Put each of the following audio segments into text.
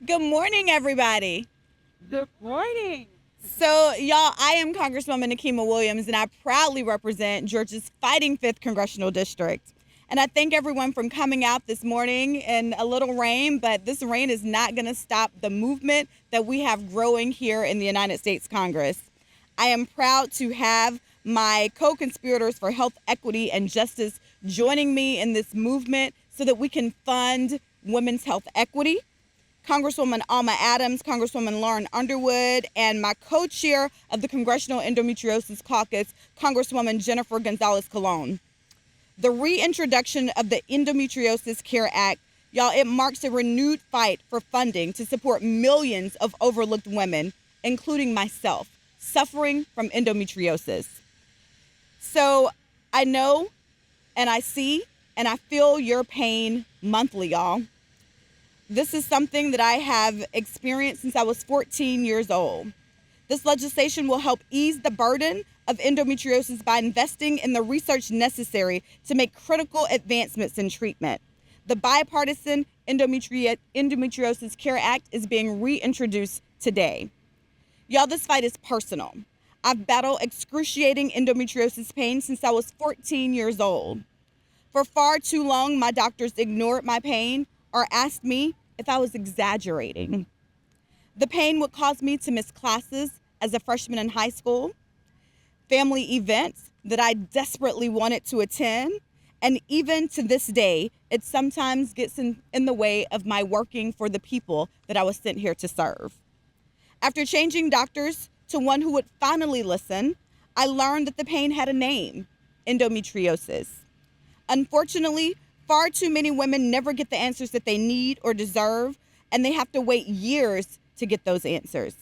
Good morning, everybody. Good morning. So, y'all, I am Congresswoman Nakima Williams, and I proudly represent Georgia's fighting 5th Congressional District. And I thank everyone for coming out this morning in a little rain, but this rain is not going to stop the movement that we have growing here in the United States Congress. I am proud to have my co-conspirators for health equity and justice joining me in this movement so that we can fund women's health equity. Congresswoman Alma Adams, Congresswoman Lauren Underwood, and my co-chair of the Congressional Endometriosis Caucus, Congresswoman Jennifer Gonzalez Colon. The reintroduction of the Endometriosis Care Act, y'all, it marks a renewed fight for funding to support millions of overlooked women, including myself, suffering from endometriosis. So I know and I see and I feel your pain monthly, y'all. This is something that I have experienced since I was 14 years old. This legislation will help ease the burden of endometriosis by investing in the research necessary to make critical advancements in treatment. The bipartisan Endometriosis Care Act is being reintroduced today. Y'all, this fight is personal. I've battled excruciating endometriosis pain since I was 14 years old. For far too long, my doctors ignored my pain or asked me if I was exaggerating. The pain would cause me to miss classes as a freshman in high school, family events that I desperately wanted to attend, and even to this day, it sometimes gets in the way of my working for the people that I was sent here to serve. After changing doctors to one who would finally listen, I learned that the pain had a name: endometriosis. Unfortunately, far too many women never get the answers that they need or deserve, and they have to wait years to get those answers.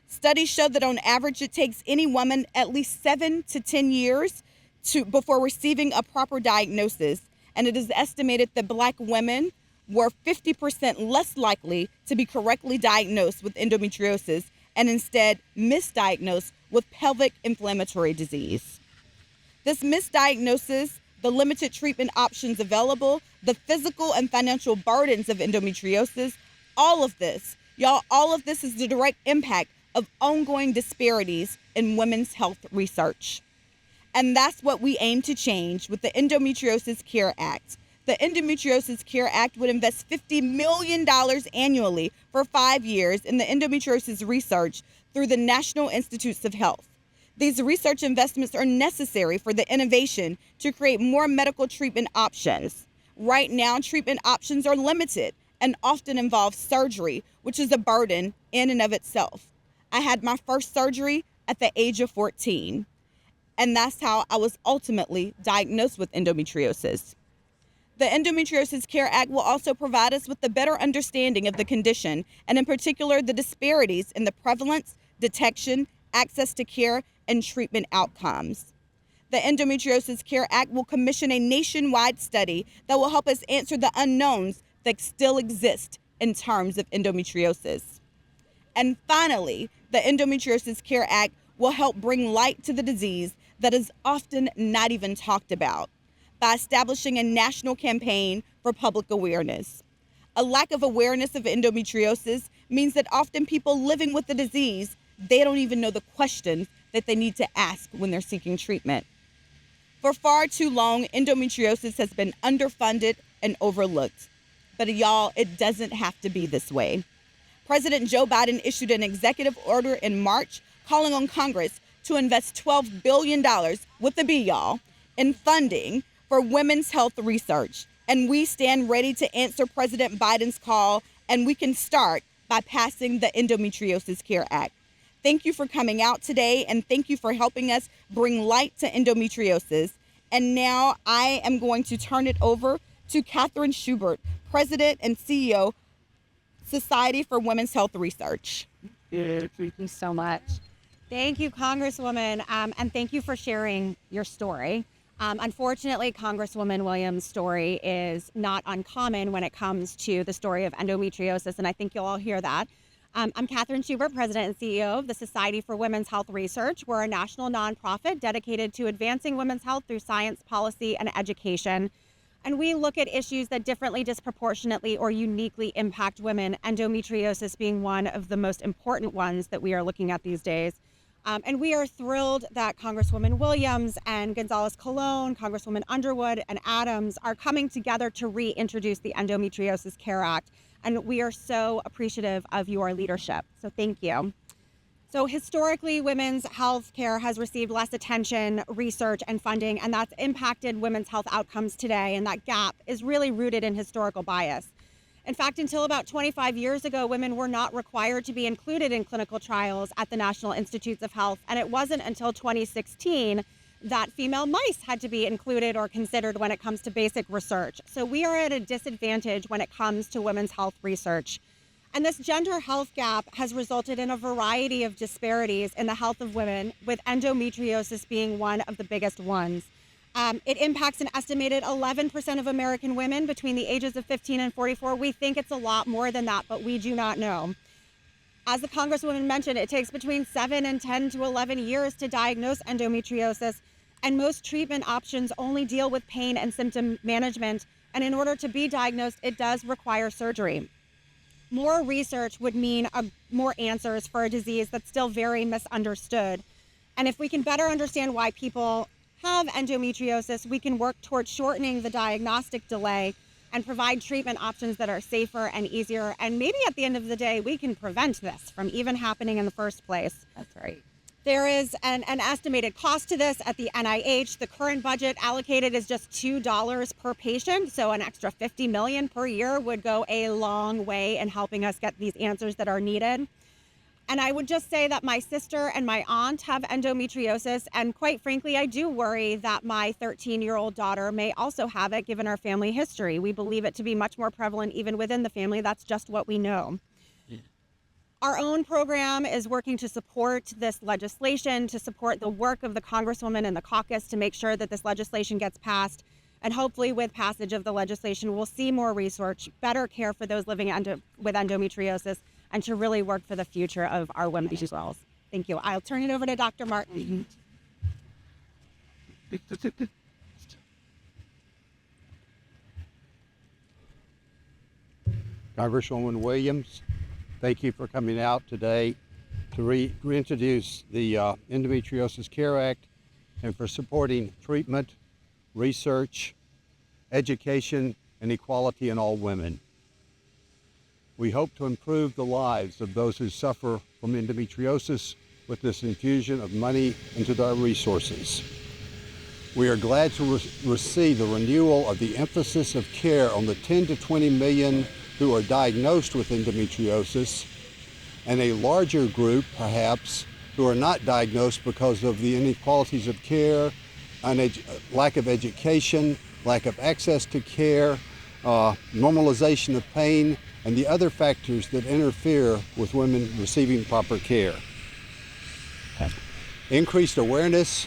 Studies show that on average, it takes any woman at least 7 to 10 years before receiving a proper diagnosis, and it is estimated that Black women were 50% less likely to be correctly diagnosed with endometriosis and instead misdiagnosed with pelvic inflammatory disease. This misdiagnosis, the limited treatment options available, the physical and financial burdens of endometriosis, all of this is the direct impact of ongoing disparities in women's health research. And that's what we aim to change with the Endometriosis Care Act. The Endometriosis Care Act would invest $50 million annually for 5 years in the endometriosis research through the National Institutes of Health. These research investments are necessary for the innovation to create more medical treatment options. Right now, treatment options are limited and often involve surgery, which is a burden in and of itself. I had my first surgery at the age of 14, and that's how I was ultimately diagnosed with endometriosis. The Endometriosis Care Act will also provide us with a better understanding of the condition, and in particular, the disparities in the prevalence, detection, access to care, and treatment outcomes. The Endometriosis Care Act will commission a nationwide study that will help us answer the unknowns that still exist in terms of endometriosis. And finally, the Endometriosis Care Act will help bring light to the disease that is often not even talked about by establishing a national campaign for public awareness. A lack of awareness of endometriosis means that often people living with the disease, they don't even know the questions that they need to ask when they're seeking treatment. For far too long, endometriosis has been underfunded and overlooked. But y'all, it doesn't have to be this way. President Joe Biden issued an executive order in March calling on Congress to invest $12 billion, with a B, y'all, in funding for women's health research. And we stand ready to answer President Biden's call, and we can start by passing the Endometriosis Care Act. Thank you for coming out today, and thank you for helping us bring light to endometriosis. And now I am going to turn it over to Catherine Schubert, President and CEO, Society for Women's Health Research. Thank you so much. Thank you, Congresswoman, and thank you for sharing your story. Unfortunately, Congresswoman Williams' story is not uncommon when it comes to the story of endometriosis, and I think you'll all hear that. I'm Catherine Schubert, President and CEO of the Society for Women's Health Research. We're a national nonprofit dedicated to advancing women's health through science, policy, and education. And we look at issues that differently, disproportionately, or uniquely impact women, endometriosis being one of the most important ones that we are looking at these days. And we are thrilled that Congresswoman Williams and Gonzalez Colon, Congresswoman Underwood, and Adams are coming together to reintroduce the Endometriosis Care Act. And we are so appreciative of your leadership. So thank you. So historically, women's health care has received less attention, research, and funding, and that's impacted women's health outcomes today. And that gap is really rooted in historical bias. In fact, until about 25 years ago, women were not required to be included in clinical trials at the National Institutes of Health. And it wasn't until 2016 that female mice had to be included or considered when it comes to basic research. So we are at a disadvantage when it comes to women's health research. And this gender health gap has resulted in a variety of disparities in the health of women, with endometriosis being one of the biggest ones. It impacts an estimated 11% of American women between the ages of 15 and 44. We think it's a lot more than that, but we do not know. As the Congresswoman mentioned, it takes between 7 and 10 to 11 years to diagnose endometriosis, and most treatment options only deal with pain and symptom management. And in order to be diagnosed, it does require surgery. More research would mean more answers for a disease that's still very misunderstood. And if we can better understand why people have endometriosis, we can work towards shortening the diagnostic delay and provide treatment options that are safer and easier. And maybe at the end of the day, we can prevent this from even happening in the first place. That's right. There is an estimated cost to this at the NIH. The current budget allocated is just $2 per patient. So an extra $50 million per year would go a long way in helping us get these answers that are needed. And I would just say that my sister and my aunt have endometriosis. And quite frankly, I do worry that my 13-year-old daughter may also have it, given our family history. We believe it to be much more prevalent even within the family. That's just what we know. Yeah. Our own program is working to support this legislation, to support the work of the Congresswoman and the caucus to make sure that this legislation gets passed. And hopefully with passage of the legislation, we'll see more research, better care for those living with endometriosis, and to really work for the future of our women as well. Thank you. I'll turn it over to Dr. Martin. Congresswoman Williams, thank you for coming out today to reintroduce the Endometriosis Care Act and for supporting treatment, research, education, and equality in all women. We hope to improve the lives of those who suffer from endometriosis with this infusion of money into our resources. We are glad to receive the renewal of the emphasis of care on the 10 to 20 million who are diagnosed with endometriosis, and a larger group, perhaps, who are not diagnosed because of the inequalities of care, lack of education, lack of access to care, normalization of pain, and the other factors that interfere with women receiving proper care. Increased awareness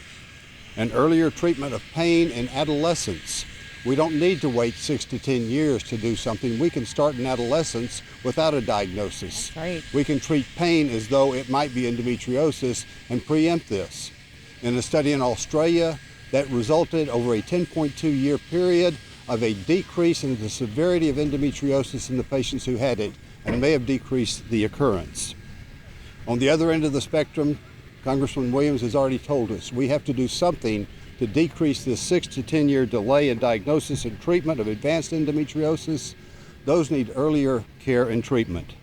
and earlier treatment of pain in adolescence. We don't need to wait 6 to 10 years to do something. We can start in adolescence without a diagnosis. That's right. We can treat pain as though it might be endometriosis and preempt this. In a study in Australia that resulted over a 10.2-year period of a decrease in the severity of endometriosis in the patients who had it, and may have decreased the occurrence. On the other end of the spectrum, Congressman Williams has already told us we have to do something to decrease this 6 to 10 year delay in diagnosis and treatment of advanced endometriosis. Those need earlier care and treatment.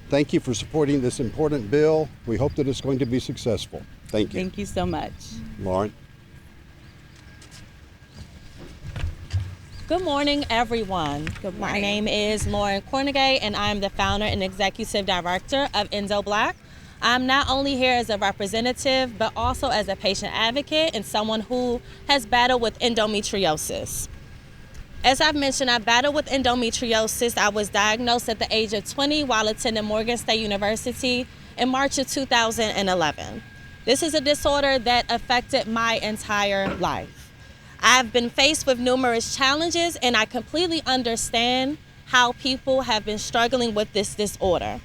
Thank you for supporting this important bill. We hope that it's going to be successful. Thank you. Thank you so much. Lauren. Good morning, everyone. Good morning. My name is Lauren Cornegay, and I'm the founder and executive director of Endo Black. I'm not only here as a representative, but also as a patient advocate and someone who has battled with endometriosis. As I've mentioned, I battled with endometriosis. I was diagnosed at the age of 20 while attending Morgan State University in March of 2011. This is a disorder that affected my entire life. I've been faced with numerous challenges, and I completely understand how people have been struggling with this disorder.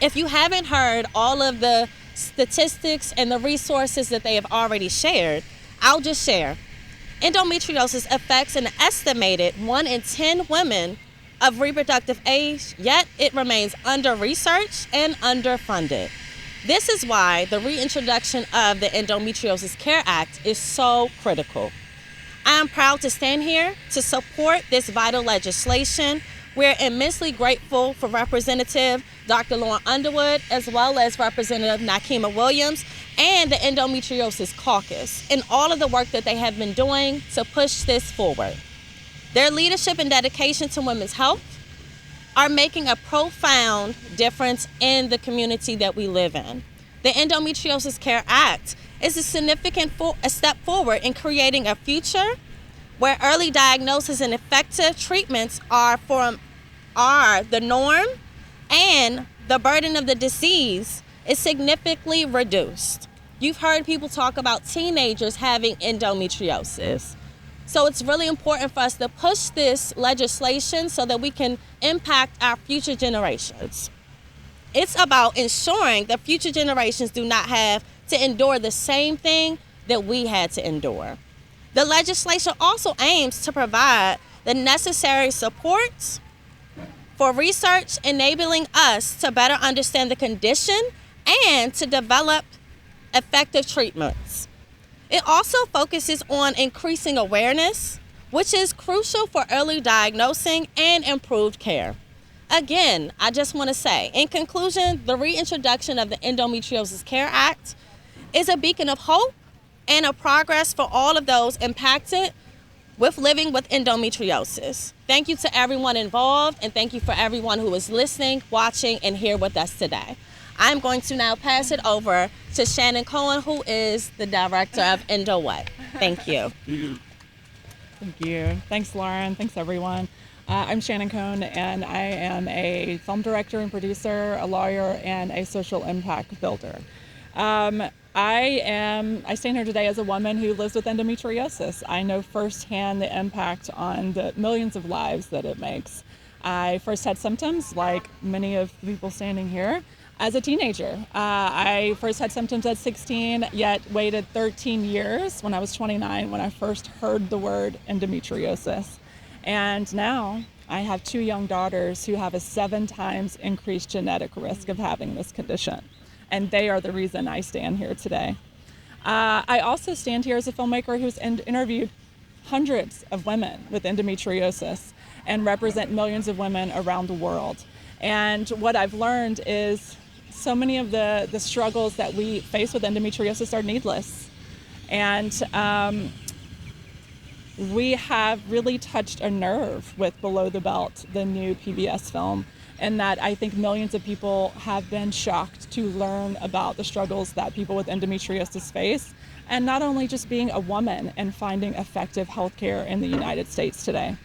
If you haven't heard all of the statistics and the resources that they have already shared, I'll just share. Endometriosis affects an estimated 1 in 10 women of reproductive age, yet it remains under-researched and underfunded. This is why the reintroduction of the Endometriosis Care Act is so critical. I am proud to stand here to support this vital legislation. We're immensely grateful for Representative Dr. Lauren Underwood, as well as Representative Nakima Williams and the Endometriosis Caucus, and all of the work that they have been doing to push this forward. Their leadership and dedication to women's health are making a profound difference in the community that we live in. The Endometriosis Care Act is a significant step forward in creating a future where early diagnosis and effective treatments are the norm, and the burden of the disease is significantly reduced. You've heard people talk about teenagers having endometriosis. So it's really important for us to push this legislation so that we can impact our future generations. It's about ensuring that future generations do not have to endure the same thing that we had to endure. The legislation also aims to provide the necessary supports for research, enabling us to better understand the condition and to develop effective treatments. It also focuses on increasing awareness, which is crucial for early diagnosing and improved care. Again, I just want to say, in conclusion, the reintroduction of the Endometriosis Care Act is a beacon of hope and a progress for all of those impacted with living with endometriosis. Thank you to everyone involved, and thank you for everyone who is listening, watching, and here with us today. I'm going to now pass it over to Shannon Cohen, who is the director of EndoWay. Thank you. Thank you. Thanks, Lauren. Thanks, everyone. I'm Shannon Cohen, and I am a film director and producer, a lawyer, and a social impact builder. I stand here today as a woman who lives with endometriosis. I know firsthand the impact on the millions of lives that it makes. I first had symptoms, like many of the people standing here, as a teenager. I first had symptoms at 16, yet waited 13 years when I was 29 when I first heard the word endometriosis. And now I have 2 young daughters who have a 7 times increased genetic risk of having this condition. And they are the reason I stand here today. I also stand here as a filmmaker who's interviewed hundreds of women with endometriosis and represent millions of women around the world. And what I've learned is so many of the struggles that we face with endometriosis are needless. And we have really touched a nerve with Below the Belt, the new PBS film, and that I think millions of people have been shocked to learn about the struggles that people with endometriosis face, and not only just being a woman and finding effective healthcare in the United States today.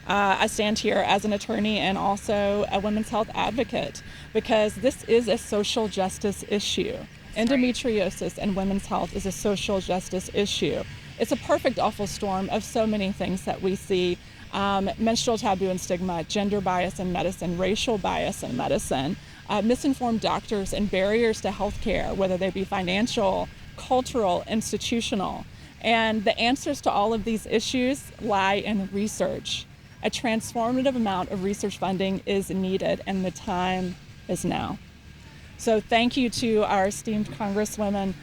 I stand here as an attorney and also a women's health advocate because this is a social justice issue. Endometriosis and women's health is a social justice issue. It's a perfect awful storm of so many things that we see. Menstrual taboo and stigma, gender bias in medicine, racial bias in medicine, misinformed doctors and barriers to healthcare, whether they be financial, cultural, institutional. And the answers to all of these issues lie in research. A transformative amount of research funding is needed, and the time is now. So thank you to our esteemed Congresswoman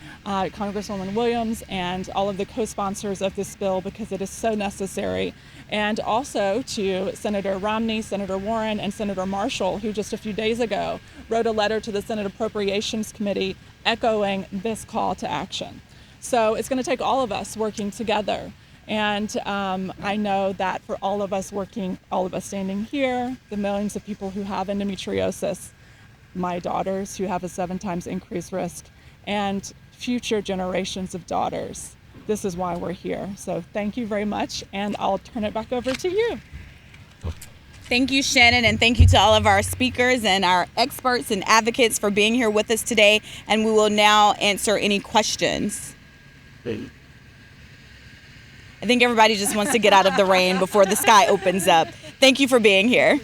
Williams and all of the co-sponsors of this bill, because it is so necessary. And also to Senator Romney, Senator Warren, and Senator Marshall, who just a few days ago wrote a letter to the Senate Appropriations Committee echoing this call to action. So it's going to take all of us working together. And I know that for all of us standing here, the millions of people who have endometriosis, my daughters who have a 7 times increased risk, and future generations of daughters, this is why we're here. So thank you very much, and I'll turn it back over to you. Thank you, Shannon, and thank you to all of our speakers and our experts and advocates for being here with us today. And we will now answer any questions. I think everybody just wants to get out of the rain before the sky opens up. Thank you for being here.